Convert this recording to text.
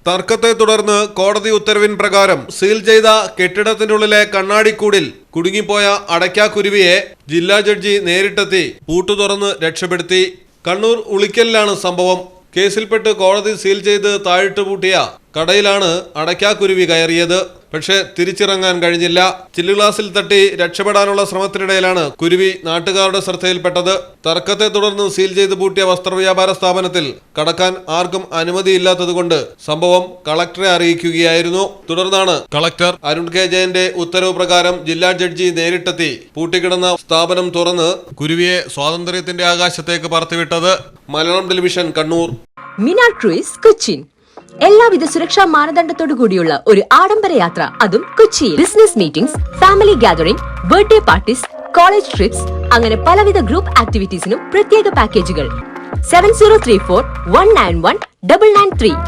തർക്കത്തെ തുടർന്ന് കോടതി ഉത്തരവിൻ പ്രകാരം സീൽ ചെയ്ത കെട്ടിടത്തിനുള്ളിലെ കണ്ണാടിക്കൂടിൽ കുടുങ്ങിപ്പോയ അടയ്ക്കാക്കുരുവിയെ ജില്ലാ ജഡ്ജി നേരിട്ടെത്തി പൂട്ടു തുറന്ന് രക്ഷപ്പെടുത്തി. കണ്ണൂർ ഉളിക്കലിലാണ് സംഭവം. കേസിൽപ്പെട്ട് കോടതി സീൽ ചെയ്ത് താഴിട്ട് പൂട്ടിയ കടയിലാണ് അടയ്ക്കാക്കുരുവി കയറിയത്. പക്ഷേ തിരിച്ചിറങ്ങാൻ കഴിഞ്ഞില്ല. ചില്ലുഗ്ലാസിൽ തട്ടി രക്ഷപ്പെടാനുള്ള ശ്രമത്തിനിടയിലാണ് കുരുവി നാട്ടുകാരുടെ ശ്രദ്ധയിൽപ്പെട്ടത്. തർക്കത്തെ തുടർന്ന് സീൽ ചെയ്ത് പൂട്ടിയ വസ്ത്രവ്യാപാര സ്ഥാപനത്തിൽ കടക്കാൻ ആർക്കും അനുമതിയില്ലാത്തതുകൊണ്ട് സംഭവം കളക്ടറെ അറിയിക്കുകയായിരുന്നു. തുടർന്നാണ് കളക്ടർ അരുൺ കെ ജയന്റെ ഉത്തരവ് പ്രകാരം ജില്ലാ ജഡ്ജി നേരിട്ടെത്തി പൂട്ടിക്കിടന്ന സ്ഥാപനം തുറന്ന് കുരുവിയെ സ്വാതന്ത്ര്യത്തിന്റെ ആകാശത്തേക്ക് പറത്തിവിട്ടത്. മലയാളം ടെലിവിഷൻ, കണ്ണൂർ. മിനാർ ക്രൂയിസ്, കൊച്ചിൻ. എല്ലാവിധ സുരക്ഷാ മാനദണ്ഡത്തോടു കൂടിയുള്ള ഒരു ആഡംബര യാത്ര, അതും കൊച്ചിയിൽ. Business meetings, family gathering, birthday parties, college TRIPS, അങ്ങനെ പലവിധ ഗ്രൂപ്പ് ആക്ടിവിറ്റീസിനും പ്രത്യേക പാക്കേജുകൾ. 7034191993